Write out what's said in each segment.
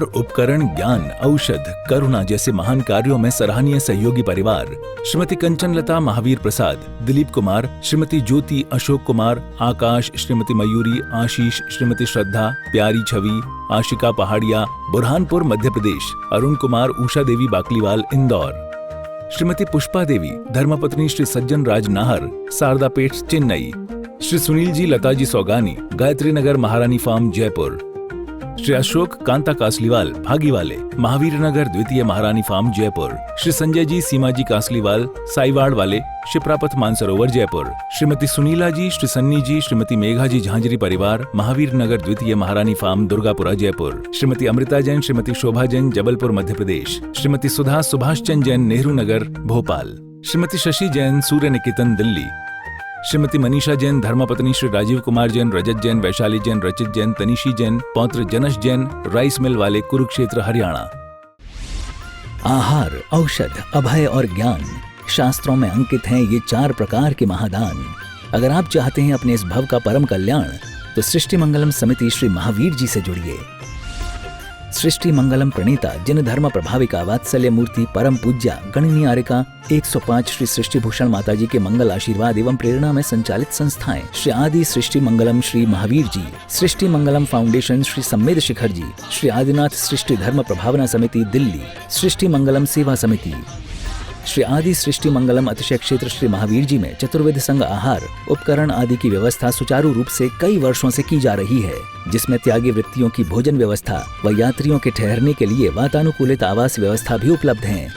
उपकरण, ज्ञान, औषध, करुणा जैसे महान कार्यों में सराहनीय सहयोगी परिवार श्रीमती कंचन लता महावीर प्रसाद, दिलीप कुमार, श्रीमती ज्योति अशोक कुमार, आकाश, श्रीमती मयूरी, आशीष, श्रीमती श्रद्धा, प्यारी छवि, आशिका पहाड़िया, बुरहानपुर मध्य प्रदेश, अरुण कुमार, उषा देवी बाकलीवाल इंदौर, श्रीमती पुष्पा देवी, धर्मपत्नी श्री सज्जन राज नाहर, शारदापेट चेन्नई, श्री सुनील जी लताजी सौगानी, गायत्री नगर महारानी फार्म जयपुर, श्री अशोक कांता कासलीवाल भागीवाले, महावीर नगर द्वितीय महारानी फार्म जयपुर, श्री संजय जी सीमा जी कासलीवाल साईवाड़ वाले, शिप्रापथ मानसरोवर जयपुर, श्रीमती सुनीला जी, श्री सन्नी जी, श्रीमती मेघा जी झांझरी परिवार, महावीर नगर द्वितीय महारानी फार्म दुर्गापुरा जयपुर, श्रीमती अमृता जैन, श्रीमती शोभा जैन जबलपुर मध्य प्रदेश, श्रीमती सुधा सुभाष चंद जैन नेहरू नगर भोपाल, श्रीमती शशि जैन सूर्य निकेतन दिल्ली, श्रीमती मनीषा जैन, धर्मपत्नी श्री राजीव कुमार जैन, रजत जैन, वैशाली जैन, रचित जैन, तनिशी जैन, पौत्र जनश जैन, राइस मिल वाले, कुरुक्षेत्र हरियाणा। आहार, औषध, अभय और ज्ञान शास्त्रों में अंकित हैं ये 4 प्रकार के महादान। अगर आप चाहते हैं अपने इस भव का परम कल्याण, तो सृष्टि मंगलम समिति श्री महावीर जी से जुड़िए। सृष्टि मंगलम प्रणीता जिन धर्म प्रभाविका वात्सल्य मूर्ति परम पूज्या गणनीय आर्यका 105 श्री सृष्टि भूषण माता जी के मंगल आशीर्वाद एवं प्रेरणा में संचालित संस्थाएं श्री आदि सृष्टि मंगलम श्री महावीर जी, सृष्टि मंगलम फाउंडेशन श्री सम्मेद शिखर जी, श्री आदिनाथ सृष्टि धर्म प्रभावना समिति दिल्ली, सृष्टि मंगलम सेवा समिति, श्री आदि सृष्टि मंगलम अतिशय क्षेत्र श्री महावीर जी में चतुर्वेद संघ आहार उपकरण आदि की व्यवस्था सुचारू रूप से कई वर्षों से की जा रही है, जिसमें त्यागी वृत्तियों की भोजन व्यवस्था व यात्रियों के ठहरने के लिए वातानुकूलित आवास व्यवस्था भी उपलब्ध है।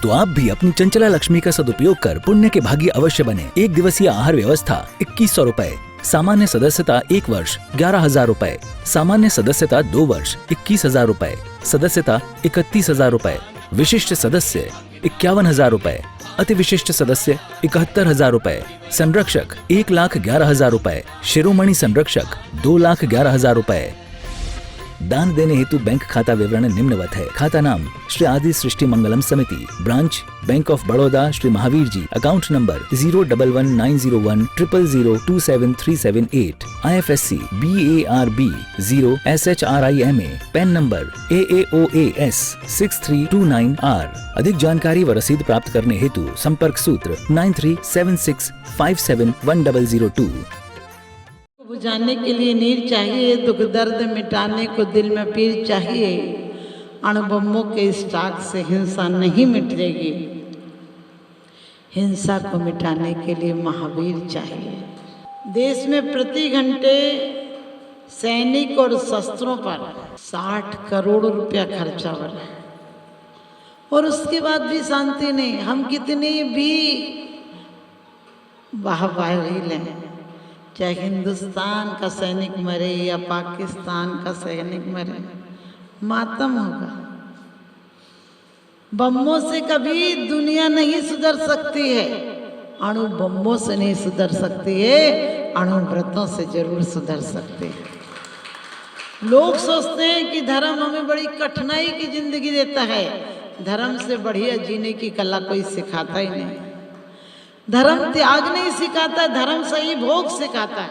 तो आप भी अपनी चंचला लक्ष्मी का सदुपयोग कर पुण्य के भागी अवश्य बने। 1 दिवसीय आहार व्यवस्था 2100 रुपए, सामान्य सदस्यता 1 वर्ष 11,000 रुपए, सामान्य सदस्यता 2 वर्ष 21,000 रुपए, सदस्यता 31,000 रुपए, विशिष्ट सदस्य 51,000 रुपए, अति विशिष्ट सदस्य 71,000 रुपए, संरक्षक 1,11,000 रुपए, शिरोमणि संरक्षक 2,11,000 रुपए। दान देने हेतु बैंक खाता विवरण निम्नवत है। खाता नाम श्री आदि Srishti Mangalam Samiti, branch bank of Baroda Shri Mahavir ji, account number 0119010027378, IFSC BARB 0 SHRIMA, PAN number AAOAS 6329R। अधिक जानकारी व रसीद प्राप्त करने हेतु संपर्क सूत्र 9376571002। बुझाने के लिए नीर चाहिए, दुख दर्द मिटाने को दिल में पीर चाहिए। अणुबम्बों के स्टाक से हिंसा नहीं मिटेगी, हिंसा को मिटाने के लिए महावीर चाहिए। देश में प्रति घंटे सैनिक और शस्त्रों पर 60 करोड़ रुपया खर्चा हो रहा है और उसके बाद भी शांति नहीं। हम कितनी भी वाहवाही लें, चाहे हिंदुस्तान का सैनिक मरे या पाकिस्तान का सैनिक मरे, मातम होगा। बम्बों से कभी दुनिया नहीं सुधर सकती है, अणु बम्बों से नहीं सुधर सकती है, अणु व्रतों से जरूर सुधर सकती है। लोग सोचते हैं कि धर्म हमें बड़ी कठिनाई की जिंदगी देता है, धर्म से बढ़िया जीने की कला कोई सिखाता ही नहीं। धर्म त्याग नहीं सिखाता, धर्म सही भोग सिखाता है।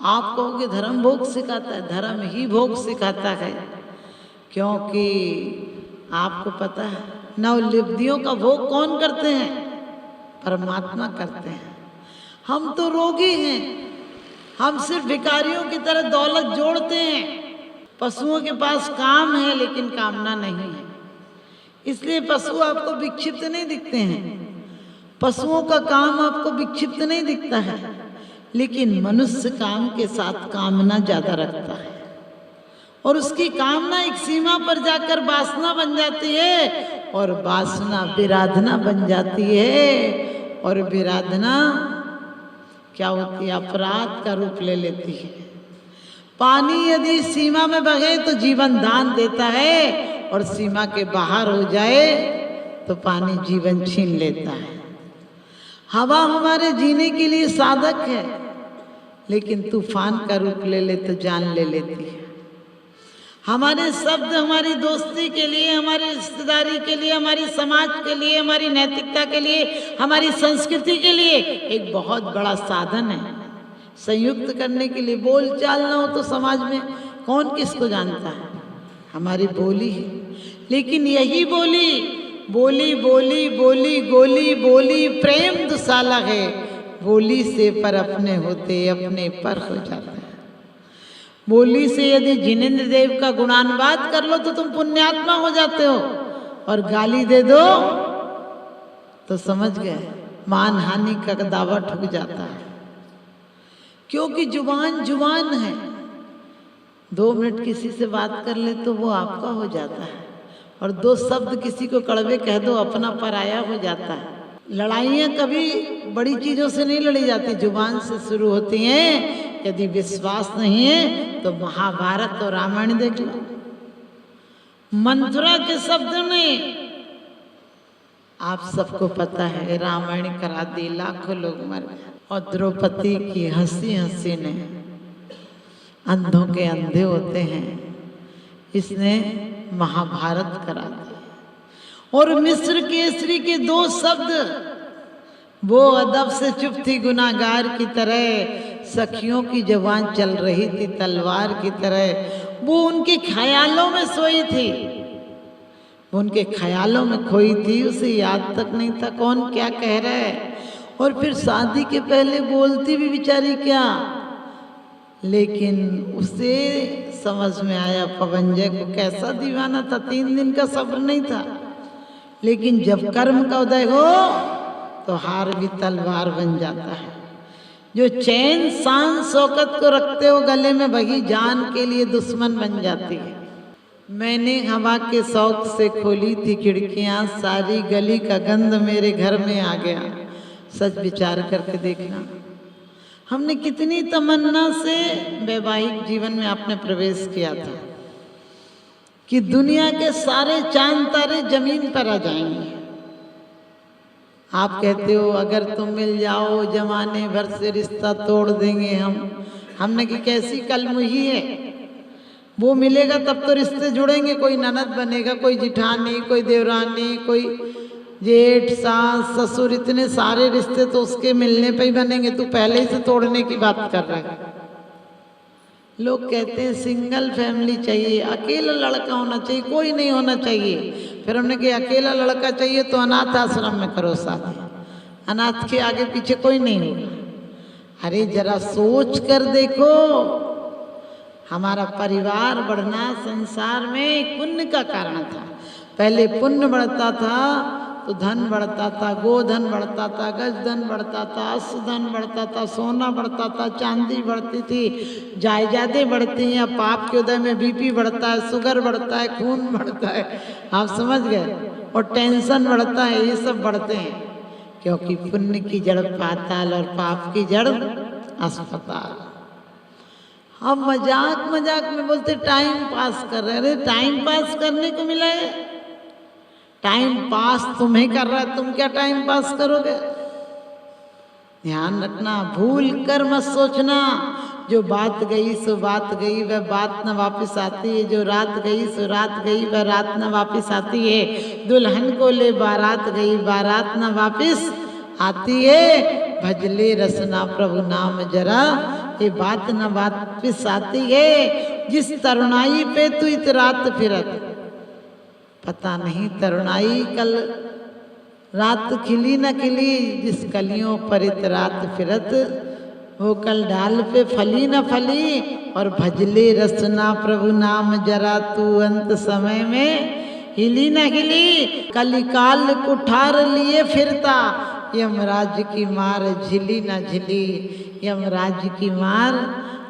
आप कहोगे धर्म भोग सिखाता है, धर्म ही भोग सिखाता है, क्योंकि आपको पता है नवलिब्धियों का भोग कौन करते हैं? परमात्मा करते हैं। हम तो रोगी हैं, हम सिर्फ भिखारियों की तरह दौलत जोड़ते हैं। पशुओं के पास काम है लेकिन कामना नहीं है, इसलिए पशु आपको विक्षिप्त नहीं दिखते हैं। पशुओं का काम आपको विक्षिप्त नहीं दिखता है, लेकिन मनुष्य काम के साथ कामना ज्यादा रखता है और उसकी कामना एक सीमा पर जाकर वासना बन जाती है और वासना विराधना बन जाती है और विराधना क्या होती है? अपराध का रूप ले लेती है। पानी यदि सीमा में बहे तो जीवन दान देता है और सीमा के बाहर हो जाए तो पानी जीवन छीन लेता है। हवा हमारे जीने के लिए साधक है, लेकिन तूफान का रूप ले ले तो जान ले लेती है। हमारे शब्द हमारी दोस्ती के लिए, हमारी रिश्तेदारी के लिए, हमारी समाज के लिए, हमारी नैतिकता के लिए, हमारी संस्कृति के लिए एक बहुत बड़ा साधन है। संयुक्त करने के लिए बोल चाल ना हो तो समाज में कौन किसको जानता है? हमारी बोली है। लेकिन यही बोली बोली बोली बोली गोली बोली प्रेम दुसाला है, बोली से पर अपने होते अपने पर हो जाता है। बोली से यदि जिनेंद्र देव का गुणानुवाद कर लो तो तुम पुण्यात्मा हो जाते हो, और गाली दे दो तो समझ गए मान हानि का दावा ठुक जाता है। क्योंकि जुबान जुबान है, 2 मिनट किसी से बात कर ले तो वो आपका हो जाता है, और 2 शब्द किसी को कड़वे कह दो अपना पराया हो जाता है। लड़ाइयाँ कभी बड़ी चीज़ों से नहीं लड़ी जाती, जुबान से शुरू होती हैं। यदि विश्वास नहीं है तो महाभारत और रामायण देख लो। मंथुरा के शब्द ने आप सबको पता है रामायण करा दी, लाखों लोग मर गए। और द्रौपदी की हंसी हंसी ने, अंधों के अंधे होते हैं, इसने महाभारत करा दिया। और मिस्र केसरी के 2 शब्द, वो अदब से चुप थी गुनाहगार की तरह, सखियों की जवान चल रही थी तलवार की तरह। वो उनके ख्यालों में सोई थी, वो उनके ख्यालों में खोई थी, उसे याद तक नहीं था कौन क्या कह रहा है। और फिर शादी के पहले बोलती भी बेचारी क्या, लेकिन उसे समझ में आया पवंजय को कैसा दीवाना था, 3 दिन का सब्र नहीं था। लेकिन जब कर्म का उदय हो तो हार भी तलवार बन जाता है। जो चैन शान शौकत को रखते हो गले में, वही जान के लिए दुश्मन बन जाती है। मैंने हवा के शौक से खोली थी खिड़कियां, सारी गली का गंध मेरे घर में आ गया। सच विचार करके देखना, हमने कितनी तमन्ना से वैवाहिक जीवन में आपने प्रवेश किया था कि दुनिया के सारे चांद तारे जमीन पर आ जाएंगे। आप कहते हो अगर तुम मिल जाओ जमाने भर से रिश्ता तोड़ देंगे हम। हमने कि कैसी कलमुही है, वो मिलेगा तब तो रिश्ते जुड़ेंगे, कोई ननद बनेगा, कोई जिठानी, कोई देवरानी, कोई जेठ सास ससुर, इतने सारे रिश्ते तो उसके मिलने पे ही बनेंगे। तू पहले ही से तोड़ने की बात कर रहा है। लोग कहते हैं सिंगल फैमिली चाहिए, अकेला लड़का होना चाहिए, कोई नहीं होना चाहिए। फिर हमने कहा अकेला लड़का चाहिए तो अनाथ आश्रम में करो शादी, अनाथ के आगे पीछे कोई नहीं होगा। अरे जरा सोच कर देखो, हमारा परिवार बढ़ना संसार में पुण्य का कारण था। पहले पुण्य बढ़ता था तो धन बढ़ता था, गोधन बढ़ता था, गजधन बढ़ता था, अश्वधन बढ़ता था, सोना बढ़ता था, चांदी बढ़ती थी, जायदादें बढ़ती हैं। पाप के उदय में बीपी बढ़ता है, शुगर बढ़ता है, खून बढ़ता है, आप समझ गए, और टेंशन बढ़ता है। ये सब बढ़ते हैं क्योंकि पुण्य की जड़ पाताल और पाप की जड़ अस्पताल। हम मजाक मजाक में बोलते टाइम पास कर रहे हैं। अरे टाइम पास करने को मिला है, टाइम पास तुम्हें कर रहा है, तुम क्या टाइम पास करोगे। ध्यान रखना, भूल कर मत सोचना, जो बात गई सो बात गई, वह बात न वापस आती है। जो रात गई सो रात गई, वह रात न वापस आती है। दुल्हन को ले बारात गई, बारात न वापस आती है। भजले रसना प्रभु नाम जरा, ये बात न वापस आती है। जिस तरुणाई पे तू इतरात फिरत, पता नहीं तरुणाई कल रात खिली न खिली। जिस कलियों पर इतरात फिरत, वो कल डाल पे फली न फली। और भजले रसना प्रभु नाम जरा, तू अंत समय में हिली न हिली। कलिकाल कुठार लिए फिरता, यमराज की मार झिली न झिली। यमराज की मार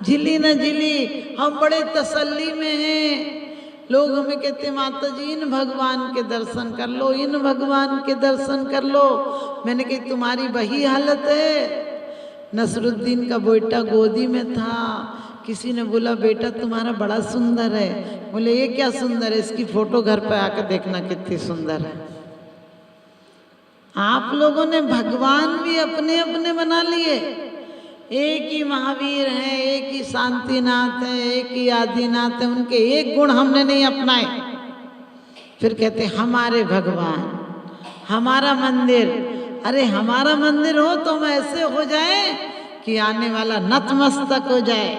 झिली न झिली। हम बड़े तसल्ली में हैं। लोग हमें कहते माता जी इन भगवान के दर्शन कर लो, इन भगवान के दर्शन कर लो। मैंने कही तुम्हारी वही हालत है। नसरुद्दीन का बेटा गोदी में था, किसी ने बोला बेटा तुम्हारा बड़ा सुंदर है। बोले ये क्या सुंदर है, इसकी फोटो घर पे आकर देखना कितनी सुंदर है। आप लोगों ने भगवान भी अपने अपने बना लिए। एक ही महावीर हैं, एक ही शांतिनाथ है, एक ही आदिनाथ है, उनके एक गुण हमने नहीं अपनाए। फिर कहते हमारे भगवान, हमारा मंदिर। अरे हमारा मंदिर हो तो हम ऐसे हो जाए कि आने वाला नतमस्तक हो जाए।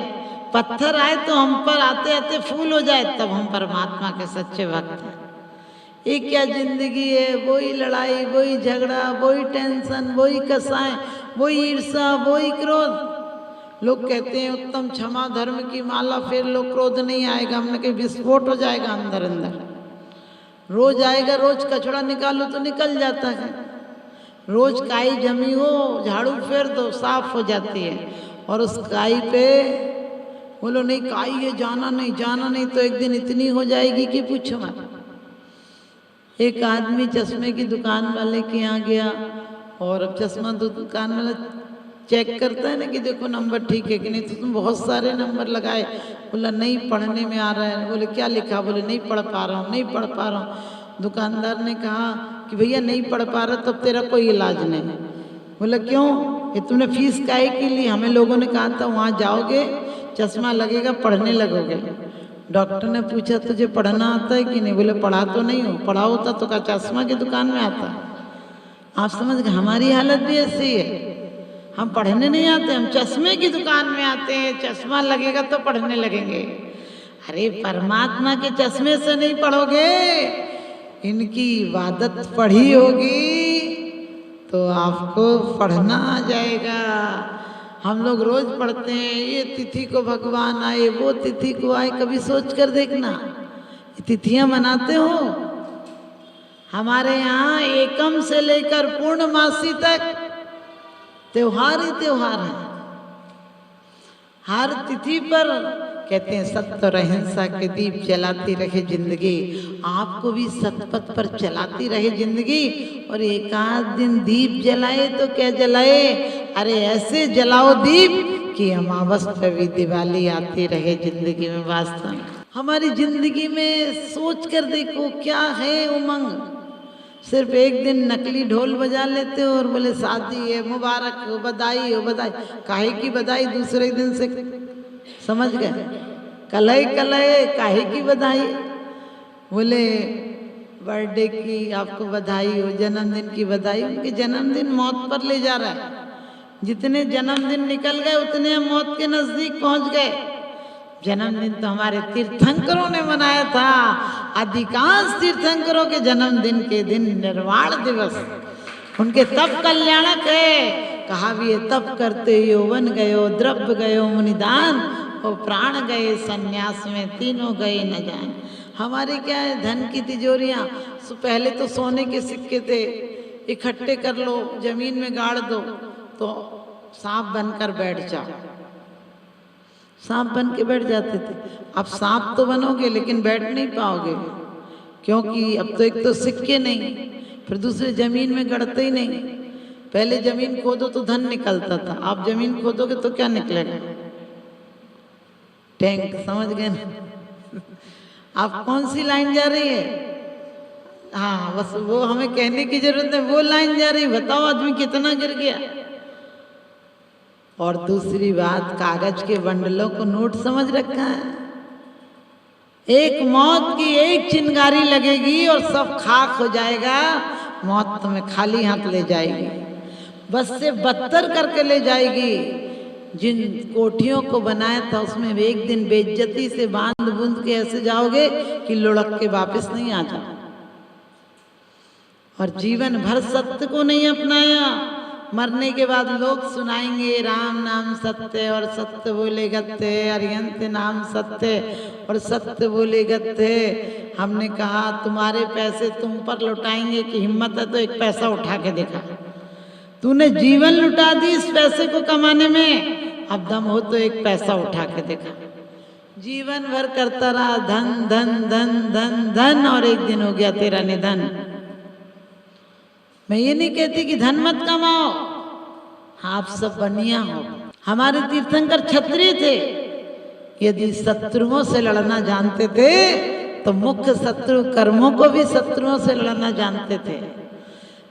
पत्थर आए तो हम पर आते आते फूल हो जाए, तब हम परमात्मा के सच्चे भक्त हैं। ये क्या जिंदगी है, वही लड़ाई, वही झगड़ा, वही टेंशन, वही कसाएं, वही ईर्ष्या, वही क्रोध। लोग कहते हैं उत्तम क्षमा धर्म की माला फेर लो, क्रोध नहीं आएगा। हमने कहीं विस्फोट हो जाएगा अंदर अंदर। रोज आएगा, रोज कचड़ा निकालो तो निकल जाता है। रोज काई जमी हो, झाड़ू फेर दो, साफ हो जाती है। और उस काई पे बोलो नहीं काई है, जाना नहीं, जाना नहीं, तो एक दिन इतनी हो जाएगी कि पूछो मत। एक आदमी चश्मे की दुकान वाले के यहाँ गया, और अब चश्मा दुकान वाला चेक करता है ना कि देखो नंबर ठीक है कि नहीं, तो तुम बहुत सारे नंबर लगाए। बोला नहीं पढ़ने में आ रहा है। बोले क्या लिखा? बोले नहीं पढ़ पा रहा हूँ, नहीं पढ़ पा रहा हूँ। दुकानदार ने कहा कि भैया नहीं पढ़ पा रहा तो तेरा कोई इलाज नहीं। बोला क्यों? ये तुमने फीस काहे की ली? हमें लोगों ने कहा था वहाँ जाओगे, चश्मा लगेगा, पढ़ने लगोगे। डॉक्टर ने पूछा तुझे पढ़ना आता है कि नहीं? बोले पढ़ा तो नहीं हो। पढ़ा होता तो क्या चश्मा की दुकान में आता? आप समझ गए, हमारी हालत भी ऐसी है। हम पढ़ने नहीं आते, हम चश्मे की दुकान में आते हैं, चश्मा लगेगा तो पढ़ने लगेंगे। अरे परमात्मा के चश्मे से नहीं पढ़ोगे, इनकी इबादत पढ़ी होगी तो आपको पढ़ना आ जाएगा। हम लोग रोज पढ़ते हैं ये तिथि को भगवान आए, वो तिथि को आए। कभी सोच कर देखना, तिथियां मनाते हो? हमारे यहाँ एकम से लेकर पूर्णमासी तक त्योहार ही त्योहार है। हर तिथि पर कहते हैं सत्य और अहिंसा के दीप जलाती रहे जिंदगी। आपको भी सतपथ पर चलाती रहे जिंदगी। और एक आध दिन दीप जलाए तो क्या जलाए, अरे ऐसे जलाओ दीप कि अमावस पे भी दिवाली आती रहे जिंदगी में। वास्तव में हमारी जिंदगी में सोच कर देखो क्या है उमंग। सिर्फ एक दिन नकली ढोल बजा लेते हो और बोले शादी है, मुबारक हो, बधाई हो, बधाई। काहे की बधाई? दूसरे दिन से समझ गए, कलय कलय काहे की बधाई? बोले बर्थडे की आपको बधाई हो, जन्मदिन की बधाई। उनके जन्मदिन मौत पर ले जा रहा है। जितने जन्मदिन निकल गए उतने हम मौत के नजदीक पहुंच गए। जन्मदिन तो हमारे तीर्थंकरों ने मनाया था। अधिकांश तीर्थंकरों के जन्मदिन के दिन निर्वाण दिवस, उनके तप कल्याणक है। कहा भी है तप करते यौवन गयो, द्रव्य गयो मुनिदान, और प्राण गए संन्यास में, तीनों गए न जाए। हमारे क्या है, धन की तिजोरियां। पहले तो सोने के सिक्के थे, इकट्ठे कर लो, जमीन में गाड़ दो तो सांप बनकर बैठ जाओ। सांप बन के बैठ जाते थे। अब सांप तो बनोगे लेकिन बैठ नहीं पाओगे, क्योंकि अब तो एक तो सिक्के नहीं, फिर दूसरे जमीन में गड़ते ही नहीं। पहले जमीन खोदो तो धन निकलता था, आप जमीन खोदोगे तो क्या निकलेगा? टैंक। समझ गए ना? आप कौन सी लाइन जा रही है? हाँ बस वो हमें कहने की जरूरत है, वो लाइन जा रही। बताओ आदमी कितना गिर गया। और दूसरी बात, कागज के बंडलों को नोट समझ रखा है। एक मौत की एक चिंगारी लगेगी और सब खाक हो जाएगा। मौत तुम्हें खाली हाथ ले जाएगी, बस से बदतर करके ले जाएगी। जिन कोठियों को बनाया था उसमें एक दिन बेइज्जती से बांध बूंद के ऐसे जाओगे कि लुढ़क के वापस नहीं आ जाओ। और जीवन भर सत्य को नहीं अपनाया, मरने के बाद लोग सुनाएंगे राम नाम सत्य, और सत्य बोले गत्ते, अरियंत नाम सत्य, और सत्य बोले गत्ते। हमने कहा तुम्हारे पैसे तुम पर लुटाएंगे कि हिम्मत है तो एक पैसा उठा के देखा। तूने जीवन लुटा दी इस पैसे को कमाने में, अब दम हो तो एक पैसा उठा के देखा। जीवन भर करता रहा धन धन धन धन धन, और एक दिन हो गया तेरा निधन। मैं ये नहीं कहती कि धन मत कमाओ, आप सब बनिया हो। हमारे तीर्थंकर क्षत्रिय थे, यदि शत्रुओं से लड़ना जानते थे तो मुख्य शत्रु कर्मों को भी शत्रुओं से लड़ना जानते थे।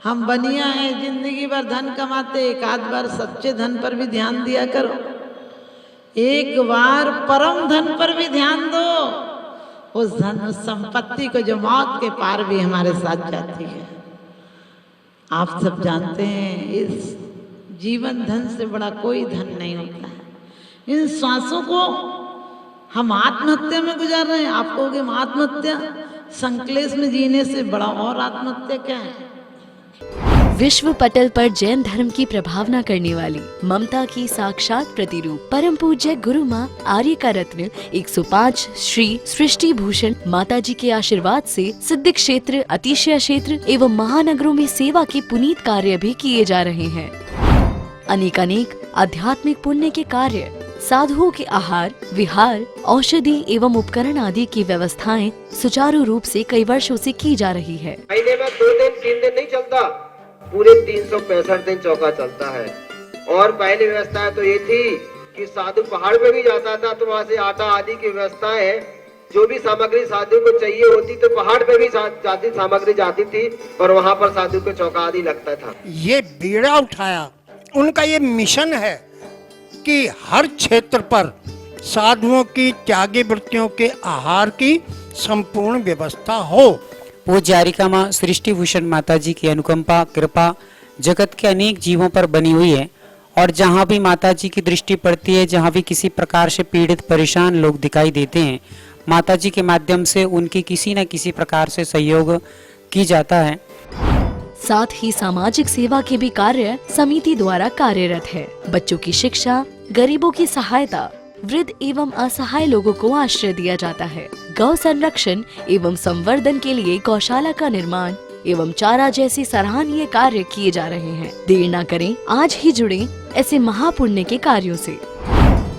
हम बनिया हैं, जिंदगी भर धन कमाते, एक आध बार सच्चे धन पर भी ध्यान दिया करो। एक बार परम धन पर भी ध्यान दो। उस धन, उस संपत्ति को जो मौत के पार भी हमारे साथ जाती है। आप सब जानते हैं इस जीवन धन से बड़ा कोई धन नहीं होता है। इन श्वासों को हम आत्महत्या में गुजार रहे हैं। आप कहोगे हम आत्महत्या, संकलेश में जीने से बड़ा और आत्महत्या क्या है? विश्व पटल पर जैन धर्म की प्रभावना करने वाली ममता की साक्षात प्रतिरूप परम पूज्य गुरु माँ आर्य का रत्न 105 श्री सृष्टि भूषण माता जी के आशीर्वाद से सिद्ध क्षेत्र, अतिशय क्षेत्र एवं महानगरों में सेवा के पुनीत कार्य भी किए जा रहे हैं। अनेकानेक आध्यात्मिक पुण्य के कार्य, साधुओं के आहार, विहार, औषधि एवं उपकरण आदि की व्यवस्थाएं सुचारू रूप से कई वर्षों से की जा रही है। महीने में 2 दिन 3 दिन नहीं चलता, पूरे 365 दिन चौका चलता है। और पहली व्यवस्था तो ये थी कि साधु पहाड़ पे भी जाता था तो वहाँ से आटा आदि की व्यवस्था है, जो भी सामग्री साधु को चाहिए होती तो पहाड़ पे भी जाती सामग्री जाती थी और वहाँ पर साधु को चौका आदि लगता था। ये बीड़ा उठाया, उनका ये मिशन है कि हर क्षेत्र पर साधुओं की त्यागी वृत्तियों के आहार की संपूर्ण व्यवस्था हो। पूज्य आर्यिका माँ सृष्टि भूषण माता जी की अनुकंपा कृपा जगत के अनेक जीवों पर बनी हुई है और जहाँ भी माता जी की दृष्टि पड़ती है, जहाँ भी किसी प्रकार से पीड़ित परेशान लोग दिखाई देते हैं, माता जी के माध्यम से उनकी किसी न किसी प्रकार से सहयोग की जाता है। साथ ही सामाजिक सेवा के भी कार्य समिति द्वारा कार्यरत है। बच्चों की शिक्षा, गरीबों की सहायता, वृद्ध एवं असहाय लोगों को आश्रय दिया जाता है। गौ संरक्षण एवं संवर्धन के लिए गौशाला का निर्माण एवं चारा जैसे सराहनीय कार्य किए जा रहे हैं। देर न करें, आज ही जुड़ें ऐसे महापुण्य के कार्यों से।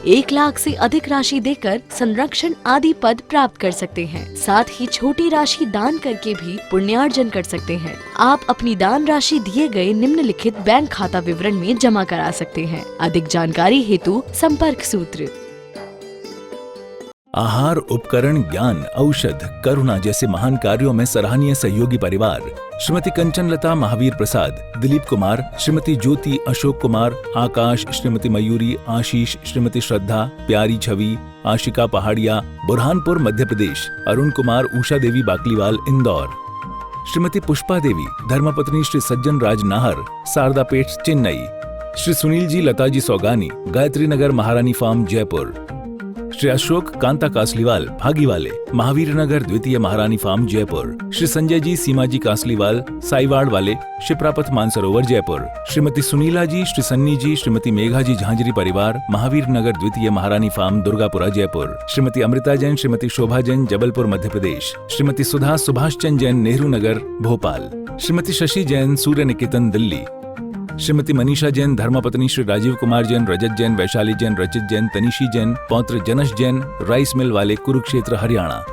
1 लाख से अधिक राशि देकर संरक्षण आदि पद प्राप्त कर सकते हैं। साथ ही छोटी राशि दान करके भी पुण्यार्जन कर सकते हैं। आप अपनी दान राशि दिए गए निम्नलिखित बैंक खाता विवरण में जमा करा सकते हैं। अधिक जानकारी हेतु संपर्क सूत्र। आहार, उपकरण, ज्ञान, औषध, करुणा जैसे महान कार्यों में सराहनीय सहयोगी परिवार श्रीमती कंचन लता महावीर प्रसाद, दिलीप कुमार, श्रीमती ज्योति अशोक कुमार, आकाश, श्रीमती मयूरी, आशीष, श्रीमती श्रद्धा, प्यारी छवि, आशिका पहाड़िया, बुरहानपुर मध्य प्रदेश, अरुण कुमार, उषा देवी बाकलीवाल इंदौर, श्रीमती पुष्पा देवी, धर्मपत्नी श्री सज्जन राज नाहर, सारदापेट चेन्नई, श्री सुनील जी लताजी सौगानी, गायत्री नगर महारानी फार्म जयपुर, श्री अशोक कांता कासलीवाल भागीवाले, महावीर नगर द्वितीय महारानी फार्म जयपुर, श्री संजय जी सीमा जी कासलीवाल साईवाड़ वाले, शिप्रापथ मानसरोवर जयपुर, श्रीमती सुनीला जी, श्री सन्नी जी, श्रीमती मेघा जी झांझरी परिवार, महावीर नगर द्वितीय महारानी फार्म दुर्गापुरा जयपुर, श्रीमती अमृता जैन, श्रीमती शोभा जैन जबलपुर मध्य प्रदेश, श्रीमती सुधा सुभाष चंद जैन नेहरू नगर भोपाल, श्रीमती शशि जैन सूर्य निकेतन दिल्ली, श्रीमती मनीषा जैन, धर्मपत्नी श्री राजीव कुमार जैन, रजत जैन, वैशाली जैन, रचित जैन, तनिशी जैन, पौत्र जनश जैन, राइस मिल वाले, कुरुक्षेत्र हरियाणा।